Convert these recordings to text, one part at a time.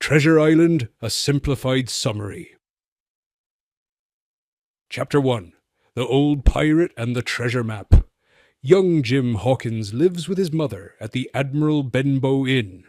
Treasure Island, a simplified summary. Chapter 1. The Old Pirate and the Treasure Map. Young Jim Hawkins lives with his mother at the Admiral Benbow Inn.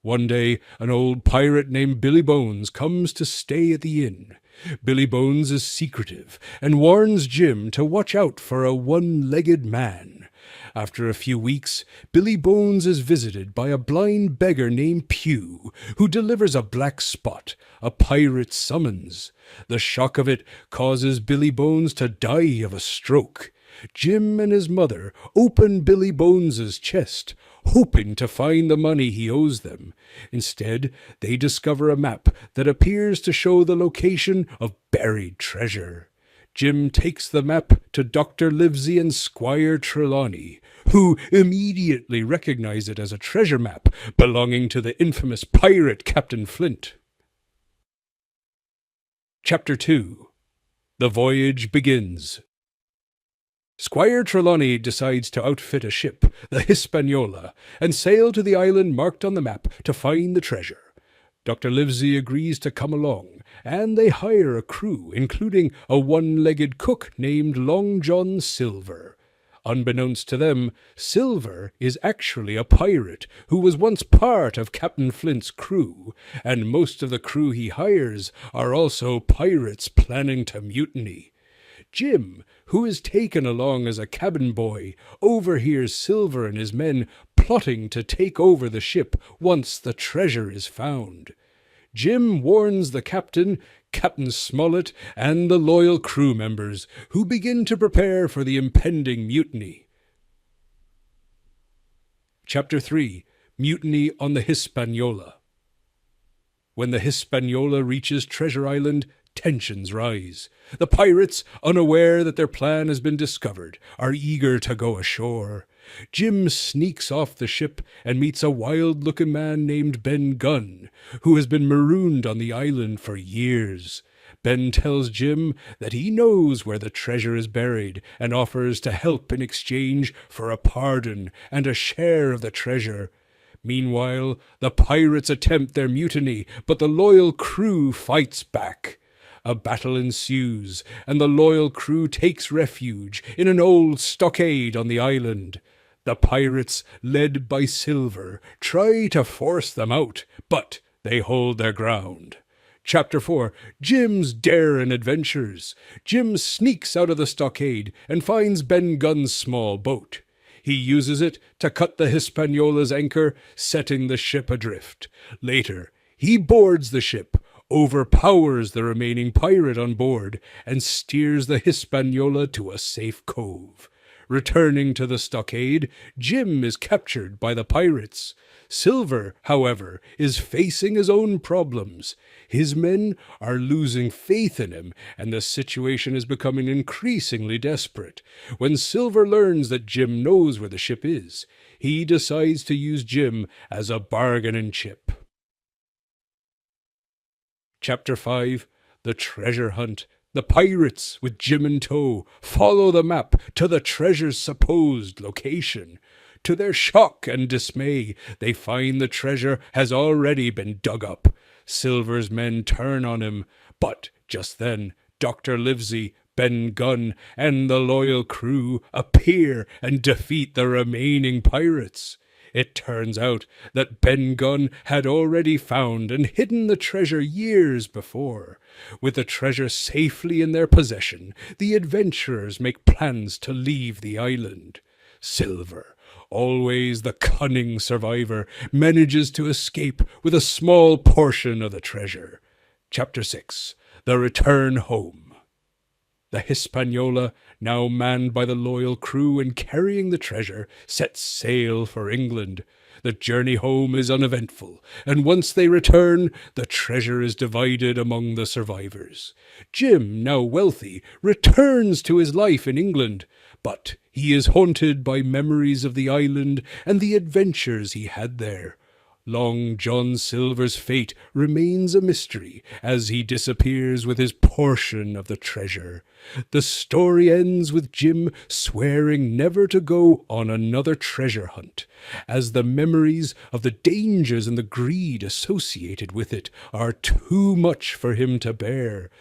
One day, an old pirate named Billy Bones comes to stay at the inn. Billy Bones is secretive and warns Jim to watch out for a one-legged man. After a few weeks, Billy Bones is visited by a blind beggar named Pew, who delivers a black spot, a pirate's summons. The shock of it causes Billy Bones to die of a stroke. Jim and his mother open Billy Bones's chest, hoping to find the money he owes them. Instead, they discover a map that appears to show the location of buried treasure. Jim takes the map to Dr. Livesey and Squire Trelawney, who immediately recognize it as a treasure map belonging to the infamous pirate Captain Flint. Chapter 2. The Voyage Begins. Squire Trelawney decides to outfit a ship, the Hispaniola, and sail to the island marked on the map to find the treasure. Dr. Livesey agrees to come along, and they hire a crew, including a one-legged cook named Long John Silver. Unbeknownst to them, Silver is actually a pirate who was once part of Captain Flint's crew, and most of the crew he hires are also pirates planning to mutiny. Jim, who is taken along as a cabin boy, overhears Silver and his men plotting to take over the ship once the treasure is found. Jim warns the captain, Captain Smollett, and the loyal crew members, who begin to prepare for the impending mutiny. Chapter 3. Mutiny on the Hispaniola. When the Hispaniola reaches Treasure Island, tensions rise. The pirates, unaware that their plan has been discovered, are eager to go ashore. Jim sneaks off the ship and meets a wild-looking man named Ben Gunn, who has been marooned on the island for years. Ben tells Jim that he knows where the treasure is buried and offers to help in exchange for a pardon and a share of the treasure. Meanwhile, the pirates attempt their mutiny, but the loyal crew fights back. A battle ensues, and the loyal crew takes refuge in an old stockade on the island. The pirates, led by Silver, try to force them out, but they hold their ground. Chapter 4. Jim's Daring Adventures. Jim sneaks out of the stockade and finds Ben Gunn's small boat. He uses it to cut the Hispaniola's anchor, setting the ship adrift. Later, he boards the ship, overpowers the remaining pirate on board, and steers the Hispaniola to a safe cove. Returning to the stockade, Jim is captured by the pirates. Silver, however, is facing his own problems. His men are losing faith in him, and the situation is becoming increasingly desperate. When Silver learns that Jim knows where the ship is, he decides to use Jim as a bargaining chip. Chapter 5. The Treasure Hunt. The pirates, with Jim in tow, follow the map to the treasure's supposed location. To their shock and dismay, they find the treasure has already been dug up. Silver's men turn on him, but just then Dr. Livesey, Ben Gunn, and the loyal crew appear and defeat the remaining pirates. It turns out that Ben Gunn had already found and hidden the treasure years before. With the treasure safely in their possession, the adventurers make plans to leave the island. Silver, always the cunning survivor, manages to escape with a small portion of the treasure. Chapter 6. The Return Home. The Hispaniola, now manned by the loyal crew and carrying the treasure, sets sail for England. The journey home is uneventful, and once they return, the treasure is divided among the survivors. Jim, now wealthy, returns to his life in England, but he is haunted by memories of the island and the adventures he had there. Long John Silver's fate remains a mystery as he disappears with his portion of the treasure. The story ends with Jim swearing never to go on another treasure hunt, as the memories of the dangers and the greed associated with it are too much for him to bear.